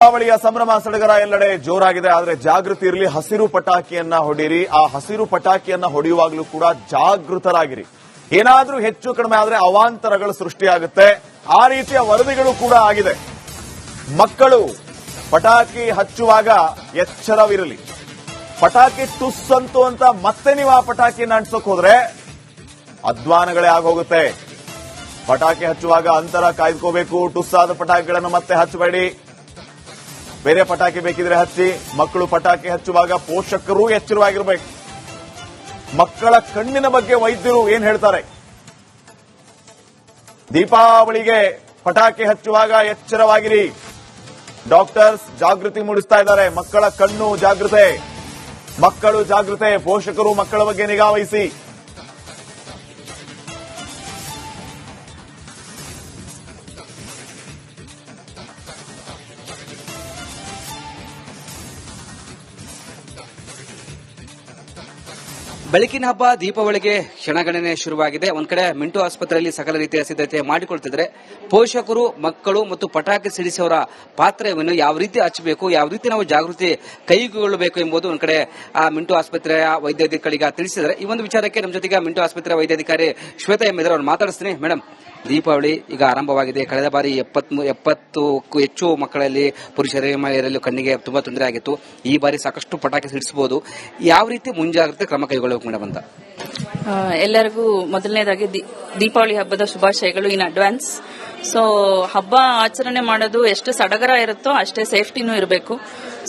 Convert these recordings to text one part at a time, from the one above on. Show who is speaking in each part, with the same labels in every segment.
Speaker 1: ದೀಪಾವಳಿಯ ಸಂಭ್ರಮ ಸಡಗರ ಎಲ್ಲೆಡೆ ಜೋರಾಗಿದೆ. ಆದರೆ ಜಾಗೃತಿ ಇರಲಿ, ಹಸಿರು ಪಟಾಕಿಯನ್ನ ಹೊಡೀರಿ. ಆ ಹಸಿರು ಪಟಾಕಿಯನ್ನ ಹೊಡೆಯುವಾಗಲೂ ಕೂಡ ಜಾಗೃತರಾಗಿರಿ. ಏನಾದ್ರೂ ಹೆಚ್ಚು ಕಡಿಮೆ ಆದ್ರೆ ಅವಾಂತರಗಳು ಸೃಷ್ಟಿಯಾಗುತ್ತೆ. ಆ ರೀತಿಯ ವರದಿಗಳು ಕೂಡ ಆಗಿದೆ. ಮಕ್ಕಳು ಪಟಾಕಿ ಹಚ್ಚುವಾಗ ಎಚ್ಚರವಿರಲಿ. ಪಟಾಕಿ ಟುಸ್ಸಂತು ಅಂತ ಮತ್ತೆ ನೀವು ಆ ಪಟಾಕಿಯನ್ನ ಅಂಟಿಸೋಕ್ ಹೋದ್ರೆ ಅಧ್ವಾನಗಳೇ ಆಗೋಗುತ್ತೆ. ಪಟಾಕಿ ಹಚ್ಚುವಾಗ ಅಂತರ ಕಾಯ್ದುಕೋಬೇಕು. ಟುಸ್ಸಾದ ಪಟಾಕಿಗಳನ್ನು ಮತ್ತೆ ಹಚ್ಚಬೇಡಿ. ಬೇರೆ ಪಟಾಕಿ ಬೇಕಿದ್ರೆ ಹಚ್ಚಿ. ಮಕ್ಕಳು ಪಟಾಕಿ ಹಚ್ಚುವಾಗ ಪೋಷಕರು ಎಚ್ಚರವಾಗಿರಬೇಕು. ಮಕ್ಕಳ ಕಣ್ಣಿನ ಬಗ್ಗೆ ವೈದ್ಯರು ಏನ್ ಹೇಳ್ತಾರೆ? ದೀಪಾವಳಿಗೆ ಪಟಾಕಿ ಹಚ್ಚುವಾಗ ಎಚ್ಚರವಾಗಿರಿ. ಡಾಕ್ಟರ್ಸ್ ಜಾಗೃತಿ ಮೂಡಿಸ್ತಾ ಇದ್ದಾರೆ. ಮಕ್ಕಳ ಕಣ್ಣು ಜಾಗೃತೆ, ಮಕ್ಕಳು ಜಾಗೃತೆ. ಪೋಷಕರು ಮಕ್ಕಳ ಬಗ್ಗೆ ನಿಗಾ ವಹಿಸಿ.
Speaker 2: ಬೆಳಕಿನ ಹಬ್ಬ ದೀಪಾವಳಿಗೆ ಕ್ಷಣಗಣನೆ ಶುರುವಾಗಿದೆ. ಒಂದ್ ಕಡೆ ಮಿಂಟು ಆಸ್ಪತ್ರೆಯಲ್ಲಿ ಸಕಲ ರೀತಿಯ ಸಿದ್ಧತೆ ಮಾಡಿಕೊಳ್ತಿದ್ರೆ ಪೋಷಕರು, ಮಕ್ಕಳು ಮತ್ತು ಪಟಾಕಿ ಸಿಡಿಸುವವರ ಪಾತ್ರವನ್ನು ಯಾವ ರೀತಿ ಹಚ್ಚಬೇಕು, ಯಾವ ರೀತಿ ನಾವು ಜಾಗೃತಿ ಕೈಗೊಳ್ಳಬೇಕು ಎಂಬುದು ಒಂದ್ ಕಡೆ ಆ ಮಿಂಟು ಆಸ್ಪತ್ರೆಯ ವೈದ್ಯಾಧಿಕಾರಿಗೆ ತಿಳಿಸಿದರೆ, ಈ ಒಂದು ವಿಚಾರಕ್ಕೆ ನಮ್ಮ ಜೊತೆಗೆ ಮಿಂಟು ಆಸ್ಪತ್ರೆಯ ವೈದ್ಯಾಧಿಕಾರಿ ಶ್ವೇತಾ ಎಂ ಇದ್ದಾರೆ. ಅವ್ರು ಮಾತಾಡಿಸ್ತೀನಿ. ಮೇಡಮ್, ದೀಪಾವಳಿ ಈಗ ಆರಂಭವಾಗಿದೆ. ಕಳೆದ ಬಾರಿ 70ಕ್ಕೂ ಹೆಚ್ಚು ಮಕ್ಕಳಲ್ಲಿ, ಪುರುಷರೇ ಮಹಿಳೆಯರಲ್ಲೂ ಕಣ್ಣಿಗೆ ತುಂಬಾ ತೊಂದರೆ ಆಗಿತ್ತು. ಈ ಬಾರಿ ಸಾಕಷ್ಟು ಪಟಾಕಿ ಸಿಡಿಸಬಹುದು. ಯಾವ ರೀತಿ ಮುಂಜಾಗ್ರತೆ ಕ್ರಮ ಕೈಗೊಳ್ಳಬೇಕು ಮೇಡಮ್ ಅಂತ?
Speaker 3: ಎಲ್ಲರಿಗೂ ಮೊದಲನೇದಾಗಿ ದೀಪಾವಳಿ ಹಬ್ಬದ ಶುಭಾಶಯಗಳು ಇನ್ ಅಡ್ವಾನ್ಸ್. ಸೊ ಹಬ್ಬ ಆಚರಣೆ ಮಾಡೋದು ಎಷ್ಟು ಸಡಗರ ಇರುತ್ತೋ ಅಷ್ಟೇ ಸೇಫ್ಟಿನೂ ಇರಬೇಕು.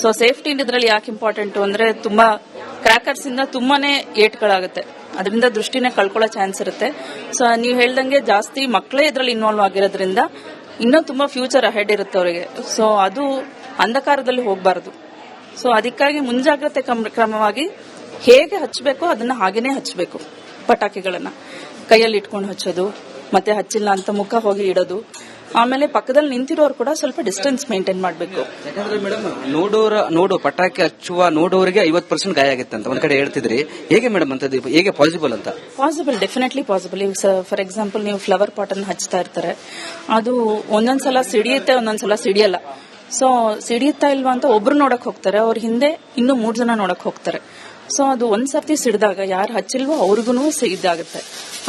Speaker 3: ಸೊ ಸೇಫ್ಟಿ ಇದರಲ್ಲಿ ಯಾಕೆ ಇಂಪಾರ್ಟೆಂಟ್ ಅಂದ್ರೆ ತುಂಬಾ ಕ್ರ್ಯಾಕರ್ಸ್ ಇಂದ ತುಂಬಾನೇ ಏಟ್ಗಳಾಗುತ್ತೆ. ಅದರಿಂದ ದೃಷ್ಟಿನೇ ಕಳ್ಕೊಳ್ಳೋ ಚಾನ್ಸ್ ಇರುತ್ತೆ. ಸೊ ನೀವು ಹೇಳ್ದಂಗೆ ಜಾಸ್ತಿ ಮಕ್ಕಳೇ ಇದರಲ್ಲಿ ಇನ್ವಾಲ್ವ್ ಆಗಿರೋದ್ರಿಂದ ಇನ್ನೂ ತುಂಬಾ ಫ್ಯೂಚರ್ ಅಹೆಡ್ ಇರುತ್ತೆ ಅವರಿಗೆ. ಸೊ ಅದು ಅಂಧಕಾರದಲ್ಲಿ ಹೋಗಬಾರದು. ಸೊ ಅದಕ್ಕಾಗಿ ಮುಂಜಾಗ್ರತೆ ಕ್ರಮವಾಗಿ ಹೇಗೆ ಹಚ್ಚಬೇಕೋ ಅದನ್ನ ಹಾಗೇನೆ ಹಚ್ಚಬೇಕು. ಪಟಾಕಿಗಳನ್ನ ಕೈಯಲ್ಲಿ ಇಟ್ಕೊಂಡು ಹಚ್ಚೋದು, ಮತ್ತೆ ಹಚ್ಚಿಲ್ಲ ಅಂತ ಮುಖ ಹೋಗಿ ಇಡೋದು. ಆಮೇಲೆ ಪಕ್ಕದಲ್ಲಿ ನಿಂತಿರೋರು ಕೂಡ ಸ್ವಲ್ಪ ಡಿಸ್ಟೆನ್ಸ್ ಮೇಂಟೈನ್ ಮಾಡಬೇಕು.
Speaker 2: ಯಾಕಂದ್ರೆ ಮೇಡಮ್ ಪಟಾಕಿ ಹಚ್ಚುವ ನೋಡೋರಿಗೆ 50% ಗಾಯ ಆಗಿತ್ತು ಅಂತ ಒಂದ್ ಕಡೆ ಹೇಳ್ತಿದ್ರಿ. ಹೇಗೆ ಮೇಡಮ್ ಅಂತ, ಹೇಗೆ ಪಾಸಿಬಲ್ ಅಂತ?
Speaker 3: Possible, definitely possible. For example, ನೀವು ಫ್ಲವರ್ ಪಾಟ್ ಅನ್ನು ಹಚ್ತಾ ಇರ್ತಾರೆ, ಅದು ಒಂದೊಂದ್ಸಲ ಸಿಡಿಯುತ್ತೆ, ಒಂದೊಂದ್ಸಲ ಸಿಡಿಯಲ್ಲ. ಸೊ ಸಿಡಿಯುತ್ತಾ ಇಲ್ವಾ ಅಂತ ಒಬ್ರು ನೋಡಕ್ ಹೋಗ್ತಾರೆ, ಅವ್ರ ಹಿಂದೆ ಇನ್ನೂ 3 ಜನ ನೋಡಕ್ ಹೋಗ್ತಾರೆ. ಸೊ ಅದು ಒಂದ್ಸರ್ತಿ ಸಿಡಿದಾಗ ಯಾರು ಹಚ್ಚಿಲ್ವೋ ಅವ್ರಿಗೂ ಇದಾಗುತ್ತೆ.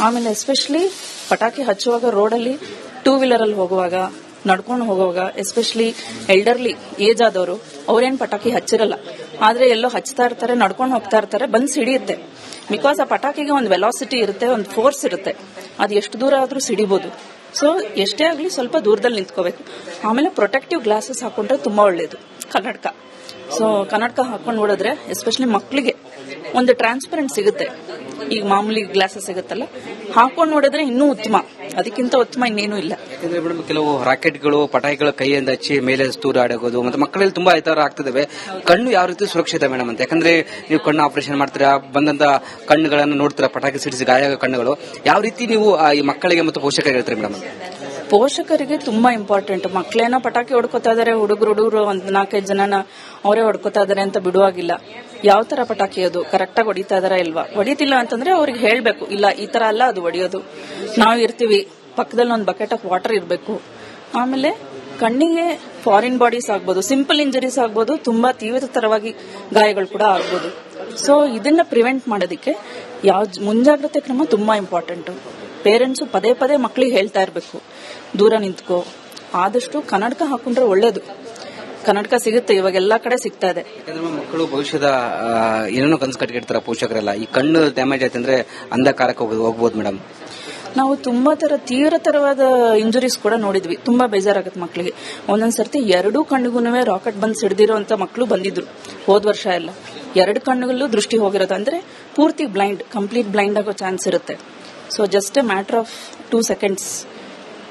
Speaker 3: ಆಮೇಲೆ ಎಸ್ಪೆಷಲಿ ಪಟಾಕಿ ಹಚ್ಚುವಾಗ ರೋಡಲ್ಲಿ 2 ವೀಲರ್ ಅಲ್ಲಿ ಹೋಗುವಾಗ, ನಡ್ಕೊಂಡು ಹೋಗುವಾಗ, ಎಸ್ಪೆಷಲಿ ಎಲ್ಡರ್ಲಿ ಏಜ್ ಆದವರು, ಅವ್ರೇನ್ ಪಟಾಕಿ ಹಚ್ಚಿರಲ್ಲ, ಆದ್ರೆ ಎಲ್ಲೋ ಹಚ್ತಾ ಇರ್ತಾರೆ, ನಡ್ಕೊಂಡು ಹೋಗ್ತಾ ಇರ್ತಾರೆ, ಬಂದ್ ಸಿಡಿಯುತ್ತೆ. ಬಿಕಾಸ್ ಆ ಪಟಾಕಿಗೆ ಒಂದು ವೆಲಾಸಿಟಿ ಇರುತ್ತೆ, ಒಂದು ಫೋರ್ಸ್ ಇರುತ್ತೆ. ಅದು ಎಷ್ಟು ದೂರ ಆದ್ರೂ ಸಿಡಿಬಹುದು. ಸೊ ಎಷ್ಟೇ ಆಗ್ಲಿ ಸ್ವಲ್ಪ ದೂರದಲ್ಲಿ ನಿಂತ್ಕೋಬೇಕು. ಆಮೇಲೆ ಪ್ರೊಟೆಕ್ಟಿವ್ ಗ್ಲಾಸಸ್ ಹಾಕೊಂಡ್ರೆ ತುಂಬಾ ಒಳ್ಳೇದು. ಕನ್ನಡಕ. ಸೊ ಕನ್ನಡಕ ಹಾಕೊಂಡು ನೋಡಿದ್ರೆ ಎಸ್ಪೆಷಲಿ ಮಕ್ಕಳಿಗೆ ಒಂದು ಟ್ರಾನ್ಸ್ಪರೆಂಟ್ ಸಿಗುತ್ತೆ. ಈಗ ಮಾಮೂಲಿ ಗ್ಲಾಸಸ್ ಸಿಗುತ್ತಲ್ಲ, ಹಾಕೊಂಡು ನೋಡಿದ್ರೆ ಇನ್ನೂ ಉತ್ತಮ. ಅದಕ್ಕಿಂತ ಉತ್ತಮ ಇನ್ನೇನು ಇಲ್ಲ.
Speaker 2: ಯಾಕಂದ್ರೆ ಮೇಡಮ್, ಕೆಲವು ರಾಕೆಟ್ಗಳು, ಪಟಾಕಿಗಳ ಕೈಯಿಂದ ಹಚ್ಚಿ ಮೇಲೆ ತೂರಾಡೋದು ಮತ್ತೆ ಮಕ್ಕಳಲ್ಲಿ ತುಂಬಾ ಈ ತರ ಆಗ್ತಿದಾವೆ. ಕಣ್ಣು ಯಾವ ರೀತಿ ಸುರಕ್ಷಿತ ಮೇಡಮ್ ಅಂತ? ಯಾಕಂದ್ರೆ ನೀವು ಕಣ್ಣು ಆಪರೇಷನ್ ಮಾಡ್ತೀರಾ, ಬಂದಂತ ಕಣ್ಣುಗಳನ್ನು ನೋಡ್ತೀರಾ, ಪಟಾಕಿ ಸಿಡಿಸಿ ಗಾಯ ಕಣ್ಣುಗಳು. ಯಾವ ರೀತಿ ನೀವು ಈ ಮಕ್ಕಳಿಗೆ ಮತ್ತು ಪೋಷಕರಿಗೆ ಹೇಳ್ತೀರಿ ಮೇಡಮ್?
Speaker 3: ಪೋಷಕರಿಗೆ ತುಂಬಾ ಇಂಪಾರ್ಟೆಂಟ್. ಮಕ್ಕಳೇನೋ ಪಟಾಕಿ ಹೊಡ್ಕೋತಾ ಇದಾರೆ, ಹುಡುಗರು ಒಂದ್ 4-5 ಜನನ ಅವರೇ ಹೊಡ್ಕೋತಾ ಇದಾರೆ ಅಂತ ಬಿಡುವಾಗಿಲ್ಲ. ಯಾವ ತರ ಪಟಾಕಿ ಅದು ಕರೆಕ್ಟಾಗಿ ಹೊಡಿತಾ ಇದಾರ ಇಲ್ವಾ? ಹೊಡಿತಿಲ್ಲ ಅಂತಂದ್ರೆ ಅವ್ರಿಗೆ ಹೇಳ್ಬೇಕು, ಇಲ್ಲ ಈ ತರ ಅಲ್ಲ ಅದು ಹೊಡಿಯೋದು, ನಾವು ಇರ್ತೀವಿ, ಪಕ್ಕದಲ್ಲಿ ಒಂದು ಬಕೆಟ್ ಆಫ್ ವಾಟರ್ ಇರಬೇಕು. ಆಮೇಲೆ ಕಣ್ಣಿಗೆ ಫಾರಿನ್ ಬಾಡೀಸ್ ಆಗ್ಬೋದು, ಸಿಂಪಲ್ ಇಂಜರೀಸ್ ಆಗ್ಬೋದು, ತುಂಬಾ ತೀವ್ರತರವಾಗಿ ಗಾಯಗಳು ಕೂಡ ಆಗ್ಬೋದು. ಸೊ ಇದನ್ನ ಪ್ರಿವೆಂಟ್ ಮಾಡೋದಕ್ಕೆ ಯಾವ ಮುಂಜಾಗ್ರತೆ ಕ್ರಮ ತುಂಬಾ ಇಂಪಾರ್ಟೆಂಟ್. ಪೇರೆಂಟ್ಸ್ ಪದೇ ಪದೇ ಮಕ್ಕಳಿಗೆ ಹೇಳ್ತಾ ಇರಬೇಕು, ದೂರ ನಿಂತ್ಕೋ, ಆದಷ್ಟು ಕನ್ನಡಕ ಹಾಕೊಂಡ್ರೆ ಒಳ್ಳೇದು. ಕನ್ನಡಕ ಸಿಗುತ್ತೆ, ಇವಾಗ ಎಲ್ಲಾ ಕಡೆ ಸಿಗ್ತಾ ಇದೆ.
Speaker 2: ಯಾಕಂದ್ರೆ ಮಕ್ಕಳು ಭವಿಷ್ಯದ ಏನೇನೋ ಕನಸು ಕಟ್ಟಿರ್ತಾರ ಪೋಷಕರೆಲ್ಲ. ಈ ಕಣ್ಣು ಡ್ಯಾಮೇಜ್ ಆಯ್ತಂದ್ರೆ ಅಂಧಕಾರಕ್ಕೆ ಹೋಗ್ಬೋದು ಮೇಡಮ್.
Speaker 3: ನಾವು ತುಂಬಾ ತೀವ್ರತರವಾದ ಇಂಜುರೀಸ್ ಕೂಡ ನೋಡಿದ್ವಿ. ತುಂಬಾ ಬೇಜಾರಾಗುತ್ತೆ ಮಕ್ಕಳಿಗೆ. ಒಂದೊಂದ್ಸರ್ತಿ 2 ಕಣ್ಣಿಗೂ ರಾಕೆಟ್ ಬಂದ್ ಸಿಡಿದಿರುವಂತ ಮಕ್ಕಳು ಬಂದಿದ್ರು ಹೋದ್ ವರ್ಷ ಎಲ್ಲ. 2 ಕಣ್ಣುಗಳಲ್ಲೂ ದೃಷ್ಟಿ ಹೋಗಿರೋದು, ಅಂದ್ರೆ ಪೂರ್ತಿ ಬ್ಲೈಂಡ್, ಕಂಪ್ಲೀಟ್ ಬ್ಲೈಂಡ್ ಆಗೋ ಚಾನ್ಸ್ ಇರುತ್ತೆ. So just A matter of 2 seconds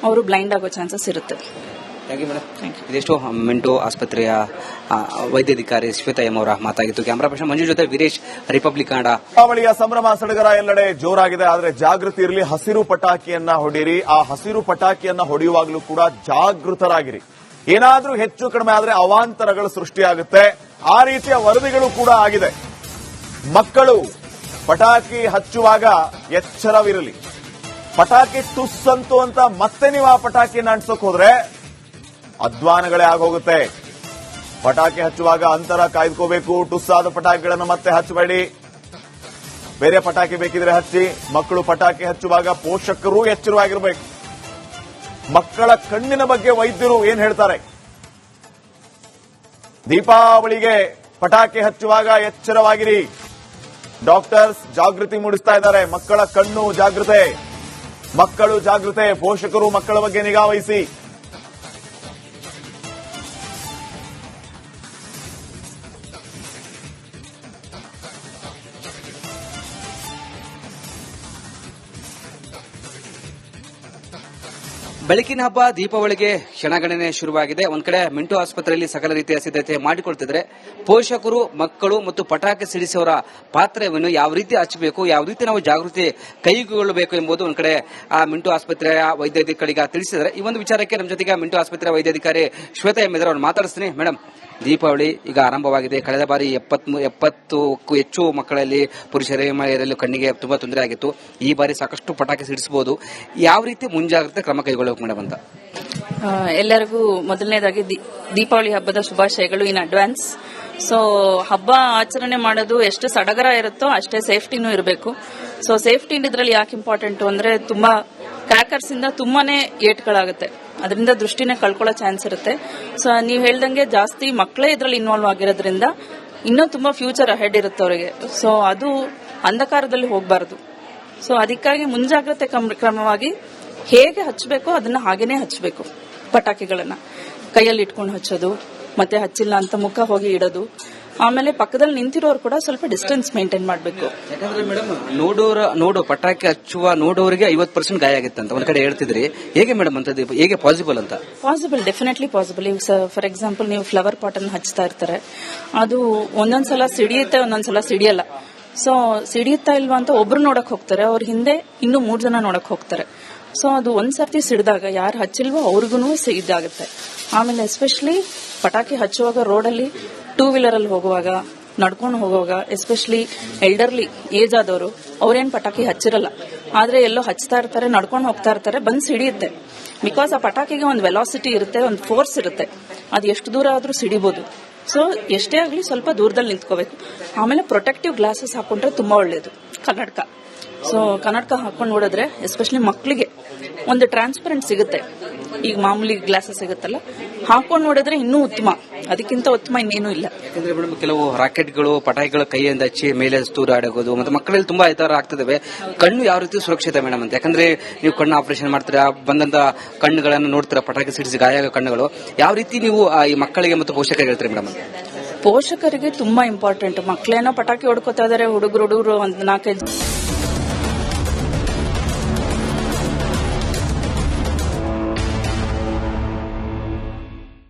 Speaker 3: ಅವರು ಬ್ಲೈಂಡ್ ಆಗೋ ಚಾನ್ಸಸ್ ಇರುತ್ತೆ.
Speaker 2: ಇದೆಷ್ಟು ಮಿಂಟು ಆಸ್ಪತ್ರೆಯ ವೈದ್ಯಾಧಿಕಾರಿ ಶ್ವೇತಾ ಎಂ ಅವರ ಮಾತಾಗಿತ್ತು. ಕ್ಯಾಮರಾ ಪರ್ಸನ್ ಮಂಜು ಜೊತೆ ವೀರೇಶ್, ರಿಪಬ್ಲಿಕ್ ಕನ್ನಡ.
Speaker 1: ದೀಪಾವಳಿಯ ಸಂಭ್ರಮ ಸಡಗರ ಎಲ್ಲೆಡೆ ಜೋರಾಗಿದೆ. ಆದರೆ ಜಾಗೃತಿ ಇರಲಿ, ಹಸಿರು ಪಟಾಕಿಯನ್ನ ಹೊಡೀರಿ. ಆ ಹಸಿರು ಪಟಾಕಿಯನ್ನ ಹೊಡೆಯುವಾಗಲೂ ಕೂಡ ಜಾಗೃತರಾಗಿರಿ. ಏನಾದ್ರೂ ಹೆಚ್ಚು ಕಡಿಮೆ ಆದ್ರೆ ಅವಾಂತರಗಳು ಸೃಷ್ಟಿಯಾಗುತ್ತೆ. ಆ ರೀತಿಯ ವರದಿಗಳು ಕೂಡ ಆಗಿದೆ. ಮಕ್ಕಳು ಪಟಾಕಿ ಹಚ್ಚುವಾಗ ಎಚ್ಚರವಿರಲಿ. ಪಟಾಕಿ ಟುಸ್ಸಂತು ಅಂತ ಮತ್ತೆ ನೀವು ಆ ಪಟಾಕಿಯನ್ನ ಅಂಟಿಸೋಕ್ ಹೋದ್ರೆ ಅಧ್ವಾನಗಳೇ ಆಗೋಗುತ್ತೆ. ಪಟಾಕಿ ಹಚ್ಚುವಾಗ ಅಂತರ ಕಾಯ್ದುಕೋಬೇಕು. ಟುಸ್ಸಾದ ಪಟಾಕಿಗಳನ್ನು ಮತ್ತೆ ಹಚ್ಚಬೇಡಿ. ಬೇರೆ ಪಟಾಕಿ ಬೇಕಿದ್ರೆ ಹಚ್ಚಿ. ಮಕ್ಕಳು ಪಟಾಕಿ ಹಚ್ಚುವಾಗ ಪೋಷಕರು ಎಚ್ಚರವಾಗಿರಬೇಕು. ಮಕ್ಕಳ ಕಣ್ಣಿನ ಬಗ್ಗೆ ವೈದ್ಯರು ಏನ್ ಹೇಳ್ತಾರೆ? ದೀಪಾವಳಿಗೆ ಪಟಾಕಿ ಹಚ್ಚುವಾಗ ಎಚ್ಚರವಾಗಿರಿ. ಡಾಕ್ಟರ್ಸ್ ಜಾಗೃತಿ ಮೂಡಿಸ್ತಾ ಇದ್ದಾರೆ. ಮಕ್ಕಳ ಕಣ್ಣು ಜಾಗೃತೆ, ಮಕ್ಕಳು ಜಾಗೃತೆ, ಪೋಷಕರು ಮಕ್ಕಳ ಬಗ್ಗೆ ನಿಗಾ ವಹಿಸಿ.
Speaker 2: ಬೆಳಕಿನ ಹಬ್ಬ ದೀಪಾವಳಿಗೆ ಕ್ಷಣಗಣನೆ ಶುರುವಾಗಿದೆ. ಒಂದ್ ಕಡೆ ಮಿಂಟು ಆಸ್ಪತ್ರೆಯಲ್ಲಿ ಸಕಲ ರೀತಿಯ ಸಿದ್ಧತೆ ಮಾಡಿಕೊಳ್ತಿದ್ರೆ ಪೋಷಕರು ಮಕ್ಕಳು ಮತ್ತು ಪಟಾಕಿ ಸಿಡಿಸುವವರ ಪಾತ್ರವನ್ನು ಯಾವ ರೀತಿ ಹಚ್ಚಬೇಕು, ಯಾವ ರೀತಿ ನಾವು ಜಾಗೃತಿ ಕೈಗೊಳ್ಳಬೇಕು ಎಂಬುದು ಒಂದ್ ಕಡೆ ಆ ಮಿಂಟು ಆಸ್ಪತ್ರೆಯ ವೈದ್ಯಾಧಿಕಾರಿಗೆ ತಿಳಿಸಿದ್ದಾರೆ. ಈ ಒಂದು ವಿಚಾರಕ್ಕೆ ನಮ್ಮ ಜೊತೆಗೆ ಮಿಂಟು ಆಸ್ಪತ್ರೆಯ ವೈದ್ಯಾಧಿಕಾರಿ ಶ್ವೇತಾ ಎಂ ಇದ್ದಾರೆ. ಅವ್ರು ಮಾತಾಡಿಸ್ತೀನಿ. ಮೇಡಮ್, ದೀಪಾವಳಿ ಈಗ ಆರಂಭವಾಗಿದೆ. ಕಳೆದ ಬಾರಿ 70ಕ್ಕೂ ಹೆಚ್ಚು ಮಕ್ಕಳಲ್ಲಿ ಪುರುಷರೇ ಮಹಿಳೆಯರಲ್ಲೂ ಕಣ್ಣಿಗೆ ತುಂಬಾ ತೊಂದರೆ ಆಗಿತ್ತು. ಈ ಬಾರಿ ಸಾಕಷ್ಟು ಪಟಾಕಿ ಸಿಡಿಸಬಹುದು. ಯಾವ ರೀತಿ ಮುಂಜಾಗ್ರತೆ ಕ್ರಮ ಕೈಗೊಳ್ಳಬೇಕು ಮೇಡಮ್ ಅಂತ?
Speaker 3: ಎಲ್ಲರಿಗೂ ಮೊದಲನೇದಾಗಿ ದೀಪಾವಳಿ ಹಬ್ಬದ ಶುಭಾಶಯಗಳು ಇನ್ ಅಡ್ವಾನ್ಸ್. ಸೊ ಹಬ್ಬ ಆಚರಣೆ ಮಾಡೋದು ಎಷ್ಟು ಸಡಗರ ಇರುತ್ತೋ ಅಷ್ಟೇ ಸೇಫ್ಟಿನೂ ಇರಬೇಕು. ಸೊ ಸೇಫ್ಟಿ ಇದ್ರಲ್ಲಿ ಯಾಕೆ ಇಂಪಾರ್ಟೆಂಟ್ ಅಂದ್ರೆ ತುಂಬಾ ಕ್ರ್ಯಾಕರ್ಸ್ ಇಂದ ತುಂಬಾನೇ ಏಟ್ಗಳಾಗುತ್ತೆ. ಅದರಿಂದ ದೃಷ್ಟಿನೇ ಕಳ್ಕೊಳ್ಳೋ ಚಾನ್ಸ್ ಇರುತ್ತೆ. ಸೊ ನೀವು ಹೇಳ್ದಂಗೆ ಜಾಸ್ತಿ ಮಕ್ಕಳೇ ಇದರಲ್ಲಿ ಇನ್ವಾಲ್ವ್ ಆಗಿರೋದ್ರಿಂದ ಇನ್ನೂ ತುಂಬಾ ಫ್ಯೂಚರ್ ಅಹೆಡ್ ಇರುತ್ತೆ ಅವರಿಗೆ. ಸೊ ಅದು ಅಂಧಕಾರದಲ್ಲಿ ಹೋಗಬಾರದು. ಸೊ ಅದಕ್ಕಾಗಿ ಮುಂಜಾಗ್ರತೆ ಕ್ರಮವಾಗಿ ಹೇಗೆ ಹಚ್ಚಬೇಕೋ ಅದನ್ನ ಹಾಗೇನೆ ಹಚ್ಚಬೇಕು. ಪಟಾಕಿಗಳನ್ನ ಕೈಯಲ್ಲಿ ಇಟ್ಕೊಂಡು ಹಚ್ಚೋದು, ಮತ್ತೆ ಹಚ್ಚಿಲ್ಲ ಅಂತ ಮುಖ ಹೋಗಿ ಇಡೋದು. ಆಮೇಲೆ ಪಕ್ಕದಲ್ಲಿ ನಿಂತಿರೋರು ಕೂಡ ಸ್ವಲ್ಪ ಡಿಸ್ಟೆನ್ಸ್ ಮೇಂಟೈನ್ ಮಾಡಬೇಕು.
Speaker 2: ಯಾಕಂದ್ರೆ ಮೇಡಮ್ ಪಟಾಕಿ ಹಚ್ಚುವ ನೋಡೋರಿಗೆ 50% ಗಾಯ ಆಗಿತ್ತು ಅಂತ ಒಂದ್ ಕಡೆ ಹೇಳ್ತಿದ್ರಿ. ಹೇಗೆ ಮೇಡಮ್ ಅಂತ ಹೇಗೆ ಪಾಸಿಬಲ್ ಅಂತ?
Speaker 3: Possible, definitely possible. ಈಗ ಫಾರ್ ಎಕ್ಸಾಂಪಲ್ ನೀವು ಫ್ಲವರ್ ಪಾಟ್ ಅನ್ನು ಹಚ್ತಾ ಇರ್ತಾರೆ, ಅದು ಒಂದೊಂದ್ಸಲ ಸಿಡಿಯುತ್ತೆ, ಒಂದೊಂದ್ಸಲ ಸಿಡಿಯಲ್ಲ. ಸೊ ಸಿಡಿಯುತ್ತಾ ಇಲ್ವಾ ಅಂತ ಒಬ್ರು ನೋಡಕ್ ಹೋಗ್ತಾರೆ, ಅವ್ರ ಹಿಂದೆ ಇನ್ನೂ 3 ಜನ ನೋಡಕ್ ಹೋಗ್ತಾರೆ. ಸೊ ಅದು ಒಂದ್ಸರ್ತಿ ಸಿಡಿದಾಗ ಯಾರು ಹಚ್ಚಿಲ್ವೋ ಅವ್ರಿಗೂ ಇದಾಗುತ್ತೆ. ಆಮೇಲೆ ಎಸ್ಪೆಷಲಿ ಪಟಾಕಿ ಹಚ್ಚುವಾಗ ರೋಡಲ್ಲಿ 2 ವೀಲರ್ ಅಲ್ಲಿ ಹೋಗುವಾಗ, ನಡ್ಕೊಂಡು ಹೋಗುವಾಗ, ಎಸ್ಪೆಷಲಿ ಎಲ್ಡರ್ಲಿ ಏಜ್ ಆದವರು ಅವ್ರೇನ್ ಪಟಾಕಿ ಹಚ್ಚಿರಲ್ಲ, ಆದ್ರೆ ಎಲ್ಲೋ ಹಚ್ತಾ ಇರ್ತಾರೆ, ನಡ್ಕೊಂಡು ಹೋಗ್ತಾ ಇರ್ತಾರೆ, ಬಂದ್ ಸಿಡಿಯುತ್ತೆ. ಬಿಕಾಸ್ ಆ ಪಟಾಕಿಗೆ ಒಂದು ವೆಲಾಸಿಟಿ ಇರುತ್ತೆ, ಒಂದು ಫೋರ್ಸ್ ಇರುತ್ತೆ. ಅದು ಎಷ್ಟು ದೂರ ಆದ್ರೂ ಸಿಡಿಬಹುದು. ಸೊ ಎಷ್ಟೇ ಆಗಲಿ ಸ್ವಲ್ಪ ದೂರದಲ್ಲಿ ನಿಂತ್ಕೋಬೇಕು. ಆಮೇಲೆ ಪ್ರೊಟೆಕ್ಟಿವ್ ಗ್ಲಾಸಸ್ ಹಾಕೊಂಡ್ರೆ ತುಂಬಾ ಒಳ್ಳೇದು. ಕನ್ನಡಕ, ಸೊ ಕನ್ನಡಕ ಹಾಕೊಂಡು ನೋಡಿದ್ರೆ ಎಸ್ಪೆಷಲಿ ಮಕ್ಕಳಿಗೆ ಒಂದು ಟ್ರಾನ್ಸ್ಪರೆಂಟ್ ಸಿಗುತ್ತೆ. ಈಗ ಮಾಮೂಲಿ ಗ್ಲಾಸಸ್ ಸಿಗುತ್ತಲ್ಲ, ಹಾಕೊಂಡು ನೋಡಿದ್ರೆ ಇನ್ನೂ ಉತ್ತಮ. ಅದಕ್ಕಿಂತ ಉತ್ತಮ ಇನ್ನೇನು ಇಲ್ಲ.
Speaker 2: ಯಾಕಂದ್ರೆ ಮೇಡಮ್ ಕೆಲವು ರಾಕೆಟ್ಗಳು ಪಟಾಕಿಗಳ ಕೈಯಿಂದ ಹಚ್ಚಿ ಮೇಲೆ ತೂರಾಡೋದು ಮತ್ತೆ ಮಕ್ಕಳಲ್ಲಿ ತುಂಬಾ ಈ ತರ ಆಗ್ತಿದಾವೆ. ಕಣ್ಣು ಯಾವ ರೀತಿ ಸುರಕ್ಷಿತ ಮೇಡಮ್ ಅಂತ? ಯಾಕಂದ್ರೆ ನೀವು ಕಣ್ಣು ಆಪರೇಷನ್ ಮಾಡ್ತೀರಾ, ಬಂದಂತ ಕಣ್ಣುಗಳನ್ನು ನೋಡ್ತೀರಾ, ಪಟಾಕಿ ಸಿಡಿಸಿ ಗಾಯ ಆಗೋ ಕಣ್ಣುಗಳು. ಯಾವ ರೀತಿ ನೀವು ಈ ಮಕ್ಕಳಿಗೆ ಮತ್ತು ಪೋಷಕರಿಗೆ ಹೇಳ್ತೀರಿ ಮೇಡಮ್?
Speaker 3: ಪೋಷಕರಿಗೆ ತುಂಬಾ ಇಂಪಾರ್ಟೆಂಟ್. ಮಕ್ಕಳೇನೋ ಪಟಾಕಿ ಹೊಡ್ಕೋತಾ ಇದಾರೆ, ಹುಡುಗರು ಒಂದು 4-5